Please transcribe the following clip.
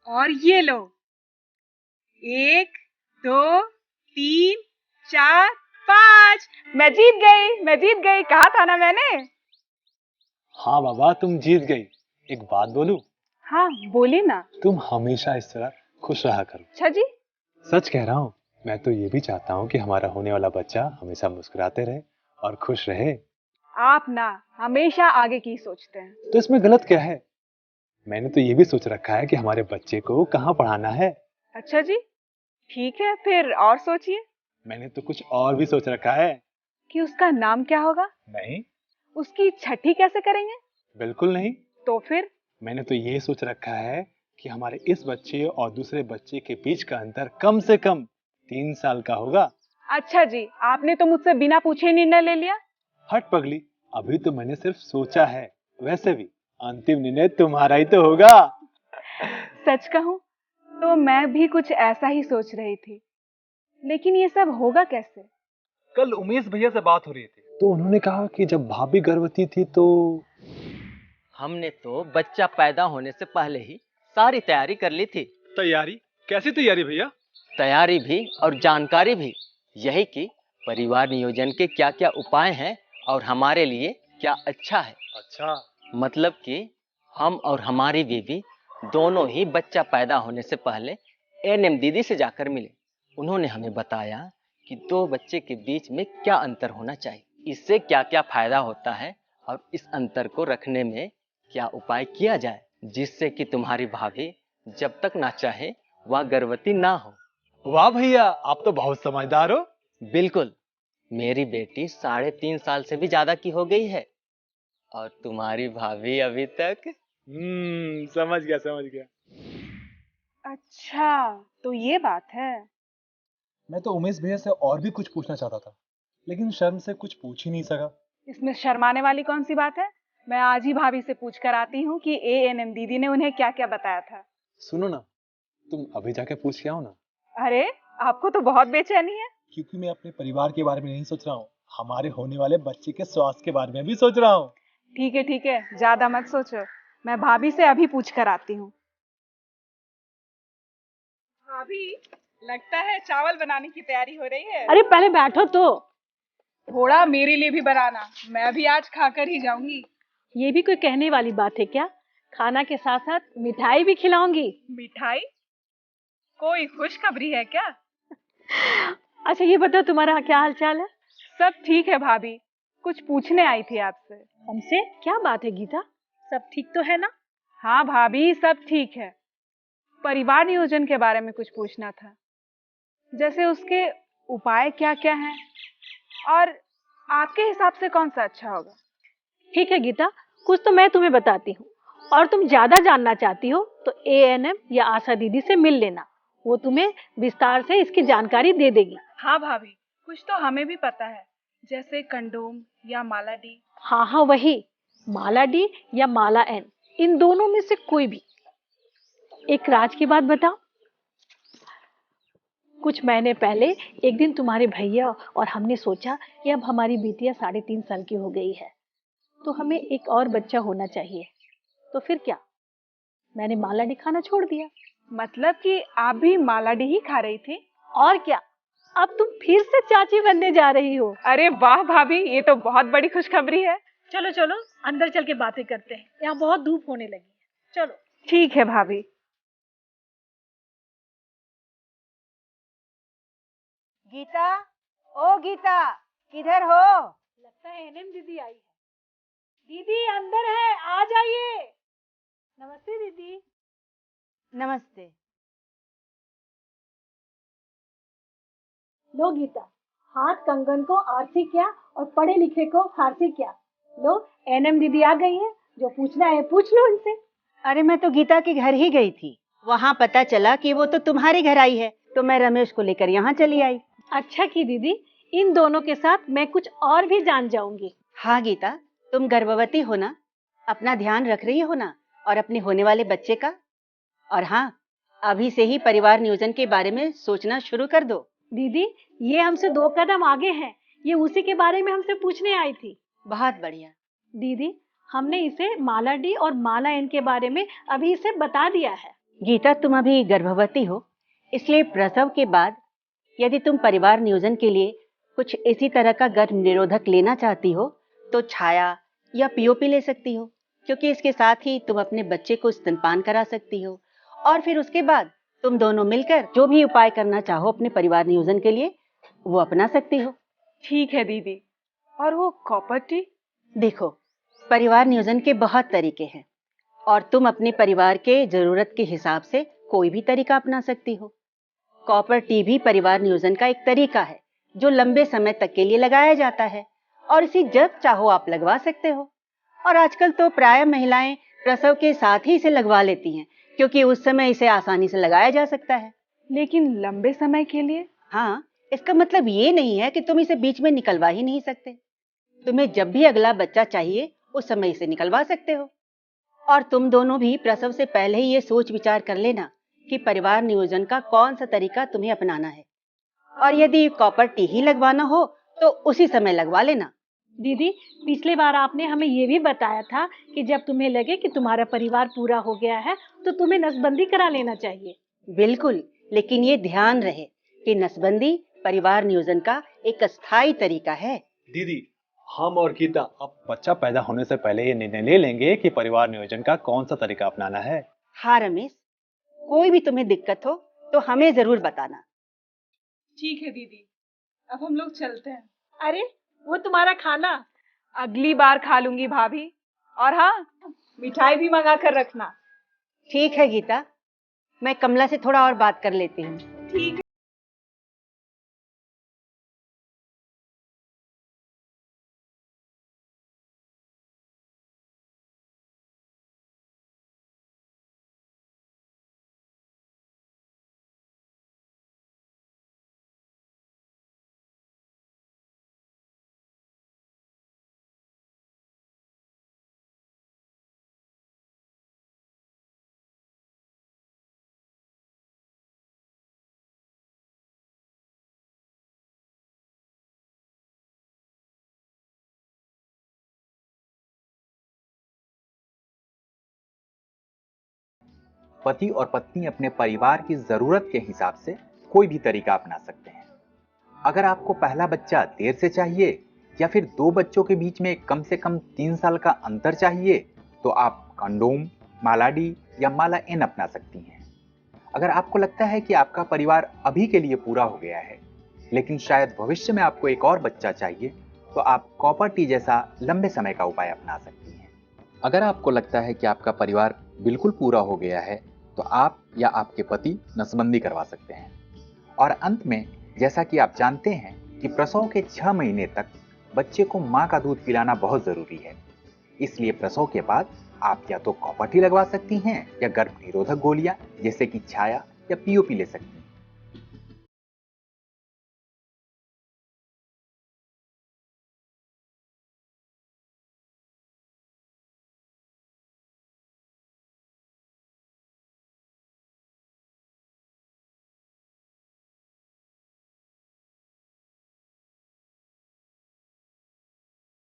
और ये लो, 1 2 3 4 5। मैं जीत गई, कहा था ना मैंने। हाँ बाबा, तुम जीत गई। एक बात बोलूं? हाँ बोली ना। तुम हमेशा इस तरह खुश रहा करो। अच्छा जी। सच कह रहा हूँ। मैं तो ये भी चाहता हूँ कि हमारा होने वाला बच्चा हमेशा मुस्कुराते रहे और खुश रहे। आप ना हमेशा आगे की सोचते हैं। तो इसमें गलत क्या है? मैंने तो ये भी सोच रखा है कि हमारे बच्चे को कहाँ पढ़ाना है। अच्छा जी, ठीक है, फिर और सोचिए। मैंने तो कुछ और भी सोच रखा है। कि उसका नाम क्या होगा? नहीं, उसकी छठी कैसे करेंगे? बिल्कुल नहीं। तो फिर? मैंने तो ये सोच रखा है कि हमारे इस बच्चे और दूसरे बच्चे के बीच का अंतर कम से कम 3 साल का होगा। अच्छा जी, आपने तो मुझसे बिना पूछे ही निर्णय ले लिया। हट पगली, अभी तो मैंने सिर्फ सोचा है। वैसे भी अंतिम निर्णय तुम्हारा ही तो होगा। सच कहूं तो मैं भी कुछ ऐसा ही सोच रही थी, लेकिन ये सब होगा कैसे? कल उमेश भैया से बात हो रही थी, तो उन्होंने कहा कि जब भाभी गर्भवती थी तो। हमने तो बच्चा पैदा होने से पहले ही सारी तैयारी कर ली थी। तैयारी? कैसी तैयारी भैया? तैयारी भी और जानकारी भी, यही कि परिवार नियोजन के क्या क्या उपाय हैं और हमारे लिए क्या अच्छा है। अच्छा। मतलब कि हम और हमारी बीवी दोनों ही बच्चा पैदा होने से पहले एएनएम दीदी से जाकर मिले। उन्होंने हमें बताया कि दो बच्चे के बीच में क्या अंतर होना चाहिए, इससे क्या क्या फायदा होता है और इस अंतर को रखने में क्या उपाय किया जाए, जिससे कि तुम्हारी भाभी जब तक ना चाहे वह गर्भवती ना हो। वाह भैया, आप तो बहुत समझदार हो। बिल्कुल, मेरी बेटी 3.5 साल से भी ज्यादा की हो गई है और तुम्हारी भाभी अभी तक। समझ गया समझ गया। अच्छा, तो ये बात है। मैं तो उमेश भैया से और भी कुछ पूछना चाहता था, लेकिन शर्म से कुछ पूछ ही नहीं सका। इसमें शर्माने वाली कौन सी बात है? मैं आज ही भाभी से पूछ कर आती हूँ कि एएनएम दीदी ने उन्हें क्या क्या बताया था। सुनो ना, तुम अभी जाके पूछ के आओ ना। अरे, आपको तो बहुत बेचैनी है। क्योंकि मैं अपने परिवार के बारे में नहीं सोच रहा हूँ, हमारे होने वाले बच्चे के स्वास्थ्य के बारे में भी सोच रहा हूँ। ठीक है, ज्यादा मत सोचो। मैं भाभी से अभी पूछ कर आती हूँ। भाभी, लगता है चावल बनाने की तैयारी हो रही है। अरे पहले बैठो तो। थोड़ा मेरे लिए भी बनाना, मैं भी आज खाकर ही जाऊंगी। ये भी कोई कहने वाली बात है क्या? खाना के साथ साथ मिठाई भी खिलाऊंगी। मिठाई? कोई खुशखबरी है क्या? अच्छा ये बताओ तुम्हारा क्या हाल चाल है? सब ठीक है भाभी, कुछ पूछने आई थी आपसे। हमसे क्या बात है गीता? सब ठीक तो है ना? हाँ भाभी, सब ठीक है। परिवार नियोजन के बारे में कुछ पूछना था, जैसे उसके उपाय क्या क्या हैं और आपके हिसाब से कौन सा अच्छा होगा। ठीक है गीता, कुछ तो मैं तुम्हें बताती हूँ और तुम ज्यादा जानना चाहती हो तो एएनएम या आशा दीदी से मिल लेना, वो तुम्हें विस्तार से इसकी जानकारी दे देगी। हाँ भाभी, कुछ तो हमें भी पता है, जैसे कंडोम या माला डी। हाँ वही, माला डी या माला एन, इन दोनों में से कोई भी। एक राज की बात बताओ, कुछ महीने पहले एक दिन तुम्हारे भैया और हमने सोचा कि अब हमारी बिटिया 3.5 साल की हो गई है तो हमें एक और बच्चा होना चाहिए। तो फिर क्या, मैंने माला डी खाना छोड़ दिया। मतलब कि आप भी माला डी ही खा रही थी? और क्या, अब तुम फिर से चाची बनने जा रही हो। अरे वाह भाभी, ये तो बहुत बड़ी खुशखबरी है। चलो चलो अंदर चल के बातें करते हैं, यहाँ बहुत धूप होने लगी है। चलो। ठीक है भाभी। गीता, ओ गीता, किधर हो? लगता है एनएम दीदी आई है। दीदी अंदर है, आ जाइए। नमस्ते दीदी। नमस्ते। लो गीता, हाथ कंगन को आरती क्या और पढ़े लिखे को फारसी क्या। लो, एनएम दीदी आ गई है, जो पूछना है पूछ लो इनसे। अरे मैं तो गीता के घर ही गई थी, वहाँ पता चला कि वो तो तुम्हारे घर आई है, तो मैं रमेश को लेकर यहाँ चली आई। अच्छा की दीदी, इन दोनों के साथ मैं कुछ और भी जान जाऊंगी। हाँ गीता, तुम गर्भवती हो ना, अपना ध्यान रख रही हो ना, और अपने होने वाले बच्चे का। और हाँ, अभी से ही परिवार नियोजन के बारे में सोचना शुरू कर दो। दीदी, ये हमसे 2 कदम आगे हैं, ये उसी के बारे में हमसे पूछने आई थी। बहुत बढ़िया। दीदी, हमने इसे माला डी और माला एन के बारे में अभी इसे बता दिया है। गीता, तुम अभी गर्भवती हो, इसलिए प्रसव के बाद यदि तुम परिवार नियोजन के लिए कुछ इसी तरह का गर्भ निरोधक लेना चाहती हो तो छाया या पीओपी ले सकती हो, क्योंकि इसके साथ ही तुम अपने बच्चे को स्तनपान करा सकती हो और फिर उसके बाद तुम दोनों मिलकर जो भी उपाय करना चाहो अपने परिवार नियोजन के लिए वो अपना सकती हो। ठीक है दीदी। और वो कॉपर टी? देखो, परिवार नियोजन के बहुत तरीके हैं और तुम अपने परिवार के जरूरत के हिसाब से कोई भी तरीका अपना सकती हो। कॉपर टी भी परिवार नियोजन का एक तरीका है जो लंबे समय तक के लिए लगाया जाता है और इसे जब चाहो आप लगवा सकते हो। और आजकल तो प्राय महिलाएं प्रसव के साथ ही इसे लगवा लेती हैं, क्योंकि उस समय इसे आसानी से लगाया जा सकता है। लेकिन लंबे समय के लिए? हाँ, इसका मतलब ये नहीं है कि तुम इसे बीच में निकलवा ही नहीं सकते। तुम्हें जब भी अगला बच्चा चाहिए उस समय इसे निकलवा सकते हो। और तुम दोनों भी प्रसव से पहले ही ये सोच विचार कर लेना कि परिवार नियोजन का कौन सा तरीका तुम्हें अपनाना है, और यदि कॉपर टी ही लगवाना हो तो उसी समय लगवा लेना। दीदी, पिछले बार आपने हमें ये भी बताया था कि जब तुम्हें लगे कि तुम्हारा परिवार पूरा हो गया है तो तुम्हें नसबंदी करा लेना चाहिए। बिल्कुल, लेकिन ये ध्यान रहे कि नसबंदी परिवार नियोजन का एक अस्थायी तरीका है। दीदी, हम और गीता अब बच्चा पैदा होने से पहले ये निर्णय ले लेंगे कि परिवार नियोजन का कौन सा तरीका अपनाना है। हाँ रमेश, कोई भी तुम्हें दिक्कत हो तो हमें जरूर बताना। ठीक है दीदी, अब हम लोग चलते हैं। अरे, वो तुम्हारा खाना। अगली बार खा लूंगी भाभी। और हाँ, मिठाई भी मंगा कर रखना। ठीक है गीता, मैं कमला से थोड़ा और बात कर लेती हूँ। ठीक है। पति और पत्नी अपने परिवार की जरूरत के हिसाब से कोई भी तरीका अपना सकते हैं। अगर आपको पहला बच्चा देर से चाहिए या फिर दो बच्चों के बीच में कम से कम 3 साल का अंतर चाहिए तो आप कंडोम, माला डी या माला एन अपना सकती हैं। अगर आपको लगता है कि आपका परिवार अभी के लिए पूरा हो गया है लेकिन शायद भविष्य में आपको एक और बच्चा चाहिए तो आप कॉपर टी जैसा लंबे समय का उपाय अपना सकती हैं। अगर आपको लगता है कि आपका परिवार बिल्कुल पूरा हो गया है तो आप या आपके पति नसबंदी करवा सकते हैं। और अंत में, जैसा कि आप जानते हैं कि प्रसव के 6 महीने तक बच्चे को मां का दूध पिलाना बहुत जरूरी है, इसलिए प्रसव के बाद आप या तो कॉपर टी लगवा सकती हैं या गर्भ निरोधक गोलियां जैसे कि छाया या पीओपी ले सकती हैं।